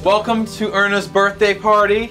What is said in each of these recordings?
Welcome to Erna's birthday party.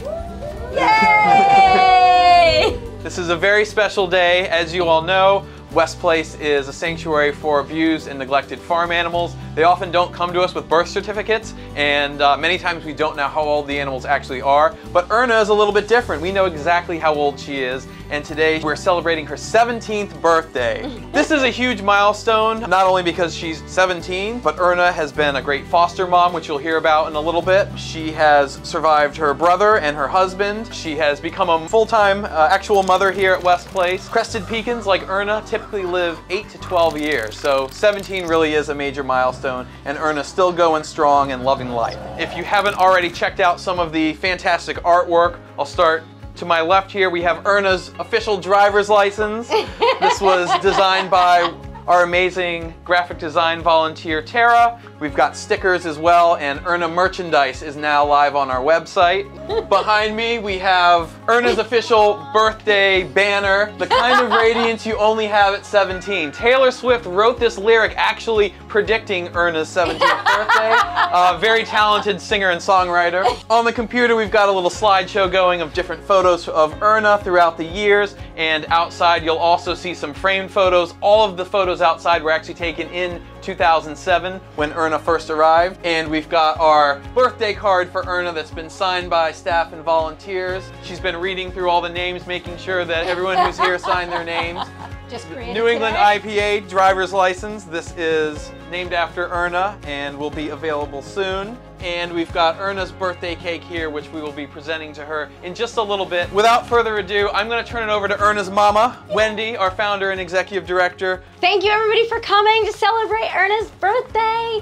Yay! This is a very special day. As you all know, West Place is a sanctuary for abused and neglected farm animals. They often don't come to us with birth certificates, and many times we don't know how old the animals actually are. But Erna is a little bit different. We know exactly how old she is, and today we're celebrating her 17th birthday. This is a huge milestone, not only because she's 17, but Erna has been a great foster mom, which you'll hear about in a little bit. She has survived her brother and her husband. She has become a full-time actual mother here at West Place. Crested Pekins, like Erna, typically live 8 to 12 years, so 17 really is a major milestone, and Erna's still going strong and loving life. If you haven't already checked out some of the fantastic artwork, I'll start to my left here. We have Erna's official driver's license. This was designed by our amazing graphic design volunteer, Tara. We've got stickers as well, and Erna merchandise is now live on our website. Behind me, we have Erna's official birthday banner, the kind of radiance you only have at 17. Taylor Swift wrote this lyric actually predicting Erna's 17th birthday. Very talented singer and songwriter. On the computer, we've got a little slideshow going of different photos of Erna throughout the years, and outside you'll also see some framed photos. All of the photos outside were actually taken in 2007 when Erna first arrived, and we've got our birthday card for Erna that's been signed by staff and volunteers. She's been reading through all the names, making sure that everyone who's here signed their names. Just New England IPA driver's license. This is named after Erna and will be available soon. And we've got Erna's birthday cake here, which we will be presenting to her in just a little bit. Without further ado, I'm going to turn it over to Erna's mama, Wendy, our founder and executive director. Thank you everybody for coming to celebrate Erna's birthday.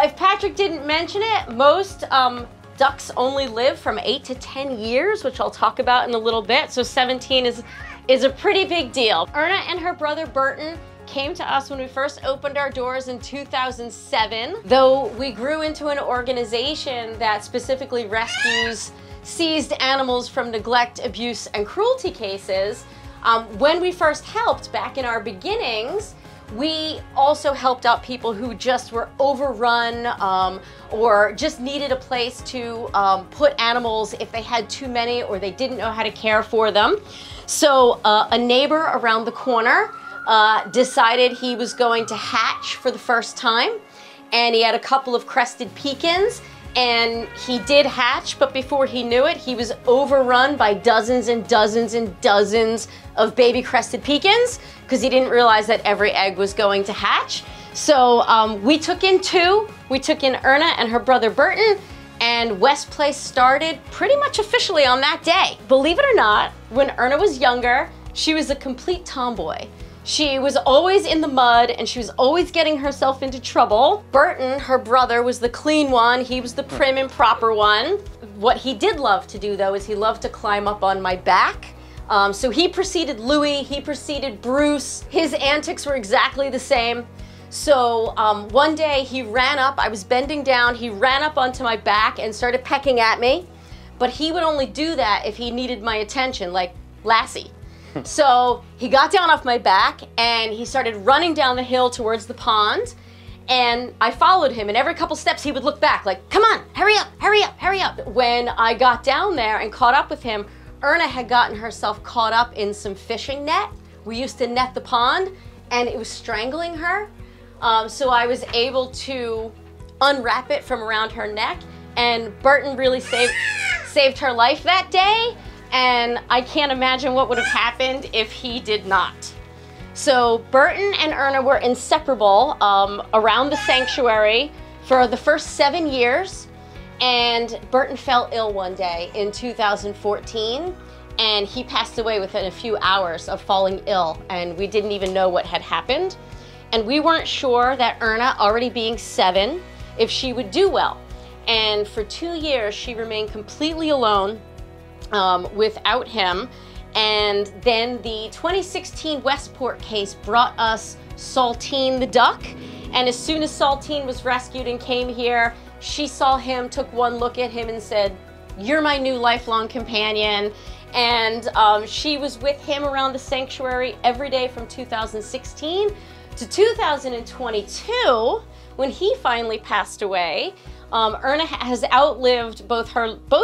If Patrick didn't mention it, most ducks only live from 8 to 10 years, which I'll talk about in a little bit. So 17 is a pretty big deal. Erna and her brother Burton came to us when we first opened our doors in 2007. Though we grew into an organization that specifically rescues seized animals from neglect, abuse, and cruelty cases, when we first helped back in our beginnings, we also helped out people who just were overrun or just needed a place to put animals if they had too many or they didn't know how to care for them. So a neighbor around the corner decided he was going to hatch for the first time, and he had a couple of Crested Pekins, and he did hatch, but before he knew it, he was overrun by dozens and dozens and dozens of baby Crested Pekins because he didn't realize that every egg was going to hatch. So we took in two. We took in Erna and her brother Burton, and West Place started pretty much officially on that day. Believe it or not, when Erna was younger, she was a complete tomboy. She was always in the mud and she was always getting herself into trouble. Burton, her brother, was the clean one. He was the prim and proper one. What he did love to do though is he loved to climb up on my back. So he preceded Louie, he preceded Bruce. His antics were exactly the same. So one day he ran up, I was bending down, he ran up onto my back and started pecking at me. But he would only do that if he needed my attention, like Lassie. So he got down off my back and he started running down the hill towards the pond, and I followed him, and every couple steps he would look back like, come on, hurry up, hurry up, hurry up. When I got down there and caught up with him, Erna had gotten herself caught up in some fishing net. We used to net the pond and it was strangling her. So I was able to unwrap it from around her neck, and Burton really saved her life that day. And I can't imagine what would have happened if he did not. So Burton and Erna were inseparable around the sanctuary for the first 7 years. And Burton fell ill one day in 2014, and he passed away within a few hours of falling ill, and we didn't even know what had happened. And we weren't sure that Erna, already being 7, if she would do well. And for 2 years, she remained completely alone without him. And then the 2016 Westport case brought us Saltine the duck. And as soon as Saltine was rescued and came here, she saw him, took one look at him and said, "You're my new lifelong companion." And she was with him around the sanctuary every day from 2016 to 2022, when he finally passed away. Erna has outlived both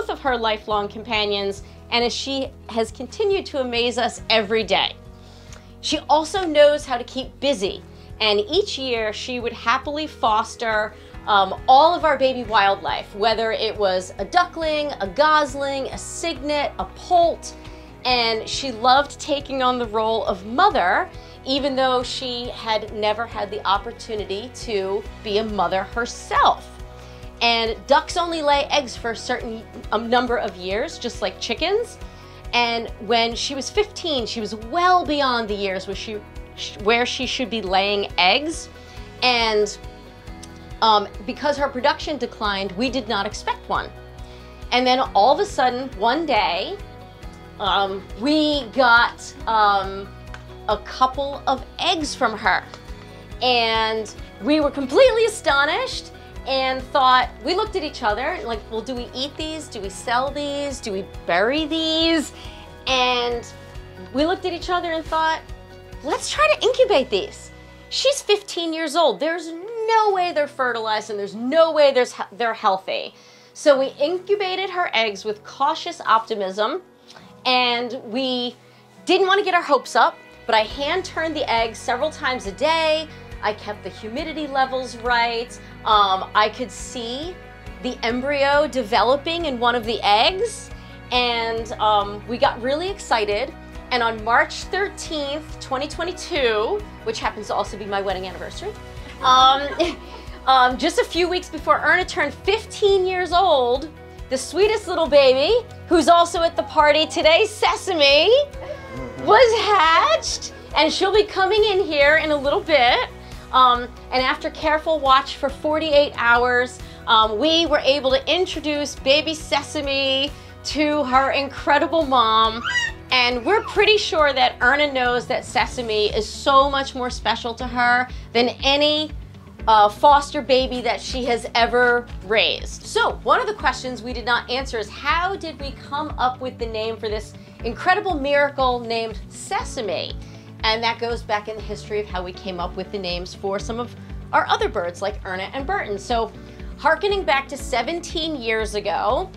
of her lifelong companions, and she has continued to amaze us every day. She also knows how to keep busy, and each year she would happily foster all of our baby wildlife, whether it was a duckling, a gosling, a cygnet, a poult, and she loved taking on the role of mother, even though she had never had the opportunity to be a mother herself. And ducks only lay eggs for a certain number of years, just like chickens. And when she was 15, she was well beyond the years where she should be laying eggs. And because her production declined, we did not expect one. And then all of a sudden, one day, we got a couple of eggs from her. And we were completely astonished and thought, we looked at each other like, well, do we eat these? Do we sell these? Do we bury these? And we looked at each other and thought, let's try to incubate these. She's 15 years old. There's no way they're fertilized and there's no way they're healthy. So we incubated her eggs with cautious optimism, and we didn't want to get our hopes up, but I hand turned the eggs several times a day. I kept the humidity levels right. I could see the embryo developing in one of the eggs, and we got really excited. And on March 13th, 2022, which happens to also be my wedding anniversary, just a few weeks before Erna turned 15 years old, the sweetest little baby, who's also at the party today, Sesame, was hatched, and she'll be coming in here in a little bit. And after careful watch for 48 hours, we were able to introduce baby Sesame to her incredible mom. And we're pretty sure that Erna knows that Sesame is so much more special to her than any foster baby that she has ever raised. So one of the questions we did not answer is, how did we come up with the name for this incredible miracle named Sesame? And that goes back in the history of how we came up with the names for some of our other birds like Erna and Burton. So hearkening back to 17 years ago,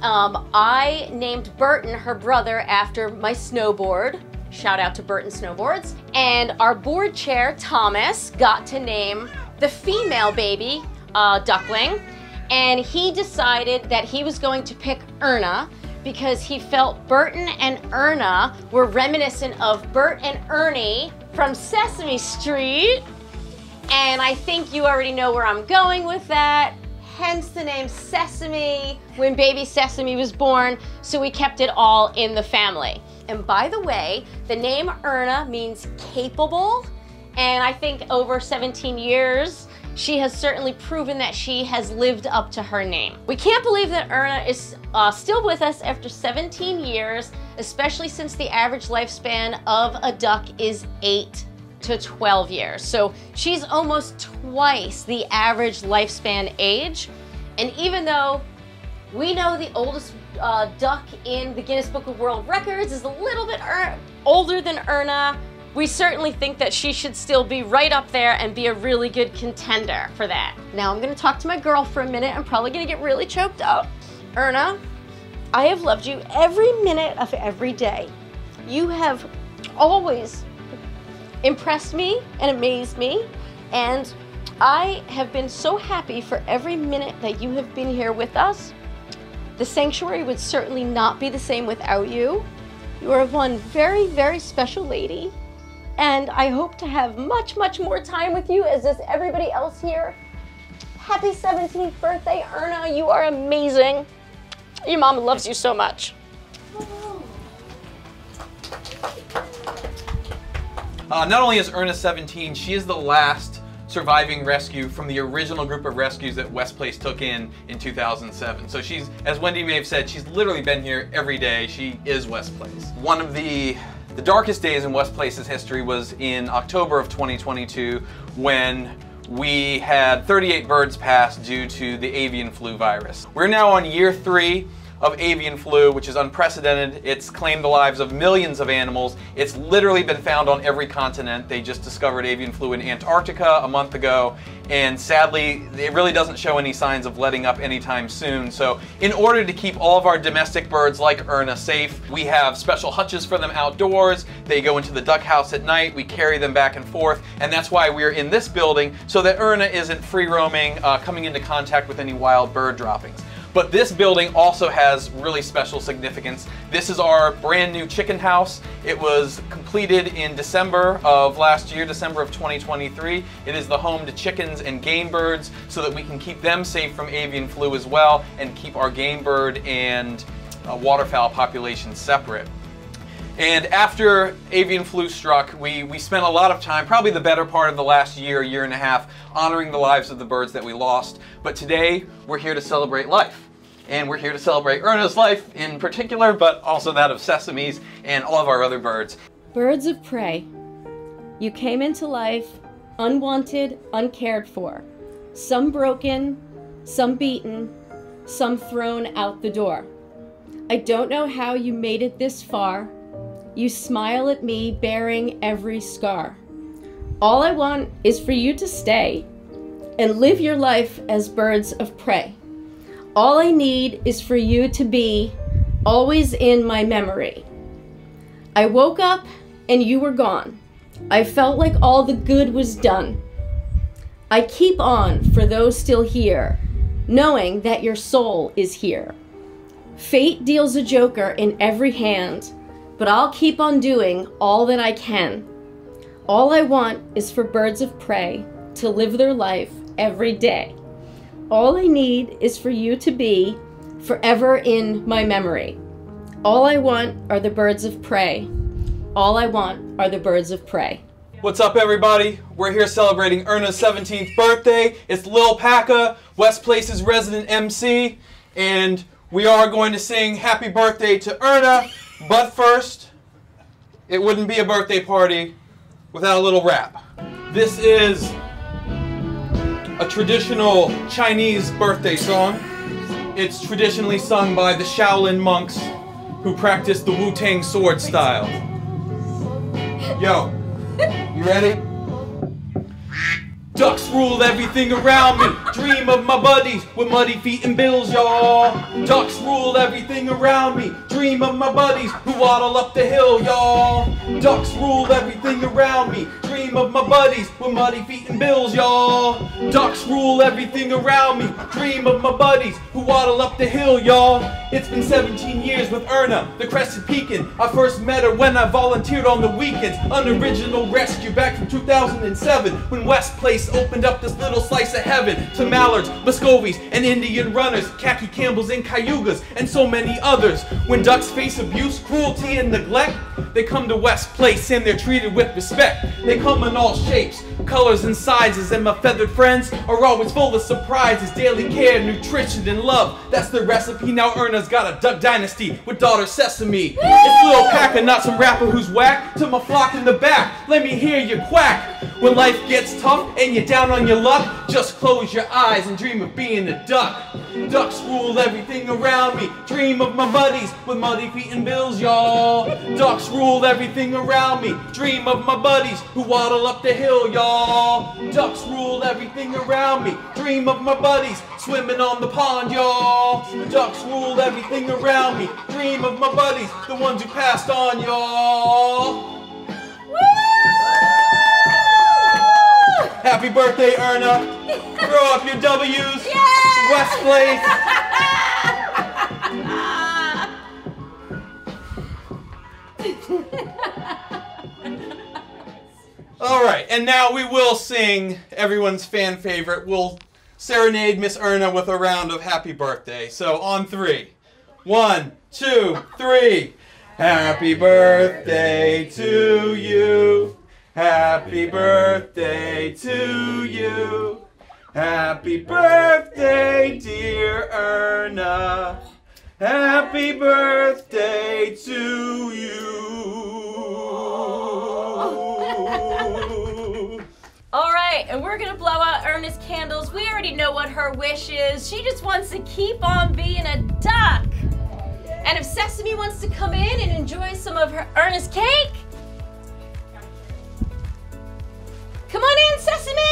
I named Burton, her brother, after my snowboard. Shout out to Burton Snowboards. And our board chair, Thomas, got to name the female baby duckling. And he decided that he was going to pick Erna because he felt Burton and Erna were reminiscent of Bert and Ernie from Sesame Street. And I think you already know where I'm going with that. Hence the name Sesame when baby Sesame was born, so we kept it all in the family. And by the way, the name Erna means capable, and I think over 17 years, she has certainly proven that she has lived up to her name. We can't believe that Erna is still with us after 17 years, especially since the average lifespan of a duck is 8 to 12 years. So she's almost twice the average lifespan age. And even though we know the oldest duck in the Guinness Book of World Records is a little bit older than Erna, we certainly think that she should still be right up there and be a really good contender for that. Now I'm gonna talk to my girl for a minute. I'm probably gonna get really choked up. Erna, I have loved you every minute of every day. You have always impressed me and amazed me, and I have been so happy for every minute that you have been here with us. The sanctuary would certainly not be the same without you. You are one very, very special lady, and I hope to have much, much more time with you, as does everybody else here. Happy 17th birthday, Erna. You are amazing. Your mom loves you so much. Not only is Erna 17, she is the last surviving rescue from the original group of rescues that West Place took in 2007. So she's, as Wendy may have said, she's literally been here every day. She is West Place. One of the darkest days in West Place's history was in October of 2022 when we had 38 birds pass due to the avian flu virus. We're now on year 3 of avian flu, which is unprecedented. It's claimed the lives of millions of animals. It's literally been found on every continent. They just discovered avian flu in Antarctica a month ago, and sadly, it really doesn't show any signs of letting up anytime soon. So in order to keep all of our domestic birds like Erna safe, we have special hutches for them outdoors. They go into the duck house at night. We carry them back and forth, and that's why we're in this building, so that Erna isn't free roaming, coming into contact with any wild bird droppings. But this building also has really special significance. This is our brand new chicken house. It was completed in December of last year, December of 2023. It is the home to chickens and game birds so that we can keep them safe from avian flu as well and keep our game bird and waterfowl populations separate. And after avian flu struck, we spent a lot of time, probably the better part of the last year, year and a half, honoring the lives of the birds that we lost. But today, we're here to celebrate life. And we're here to celebrate Erna's life in particular, but also that of Sesame's and all of our other birds. Birds of prey. You came into life unwanted, uncared for. Some broken, some beaten, some thrown out the door. I don't know how you made it this far. You smile at me bearing every scar. All I want is for you to stay and live your life as birds of prey. All I need is for you to be always in my memory. I woke up and you were gone. I felt like all the good was done. I keep on for those still here, knowing that your soul is here. Fate deals a joker in every hand, but I'll keep on doing all that I can. All I want is for birds of prey to live their life every day. All I need is for you to be forever in my memory. All I want are the birds of prey. All I want are the birds of prey. What's up, everybody? We're here celebrating Erna's 17th birthday. It's Lil Packa, West Place's resident MC, and we are going to sing happy birthday to Erna. But first, it wouldn't be a birthday party without a little rap. This is a traditional Chinese birthday song. It's traditionally sung by the Shaolin monks who practice the Wu-Tang sword style. Yo, you ready? Ducks rule everything around me. Dream of my buddies with muddy feet and bills, y'all. Ducks rule everything around me. Dream of my buddies who waddle up the hill, y'all. Ducks rule everything around me. Dream of my buddies with muddy feet and bills, y'all. Ducks rule everything around me. Dream of my buddies who waddle up the hill, y'all. It's been 17 years with Erna, the Crested Pekin. I first met her when I volunteered on the weekends. Unoriginal rescue back from 2007 when West Place opened up this little slice of heaven to mallards, Muscovies, and Indian runners, khaki Campbells and Cayugas, and so many others. When ducks face abuse, cruelty, and neglect, they come to West Place and they're treated with respect. They come in all shapes, colors, and sizes, and my feathered friends are always full of surprises. Daily care, nutrition, and love, that's the recipe. Now Erna's got a duck dynasty with daughter Sesame. It's Lil Packa, not some rapper who's whack. To my flock in the back, let me hear you quack. When life gets tough and you're down on your luck, just close your eyes and dream of being a duck. Ducks rule everything around me. Dream of my buddies with muddy feet and bills, y'all. Ducks rule everything around me. Dream of my buddies who waddle up the hill, y'all. Ducks rule everything around me. Dream of my buddies swimming on the pond, y'all. Ducks rule everything around me. Dream of my buddies, the ones who passed on, y'all. Happy birthday, Erna. Throw up your W's. Yeah! West Place. All right, and now we will sing everyone's fan favorite. We'll serenade Miss Erna with a round of happy birthday. So on 3. 1, 2, 3. Happy birthday to you. Happy birthday to you. Happy birthday, dear Erna. Happy birthday to you. All right, and we're gonna blow out Erna's candles. We already know what her wish is. She just wants to keep on being a duck. And if Sesame wants to come in and enjoy some of Erna's cake, come on in, Sesame!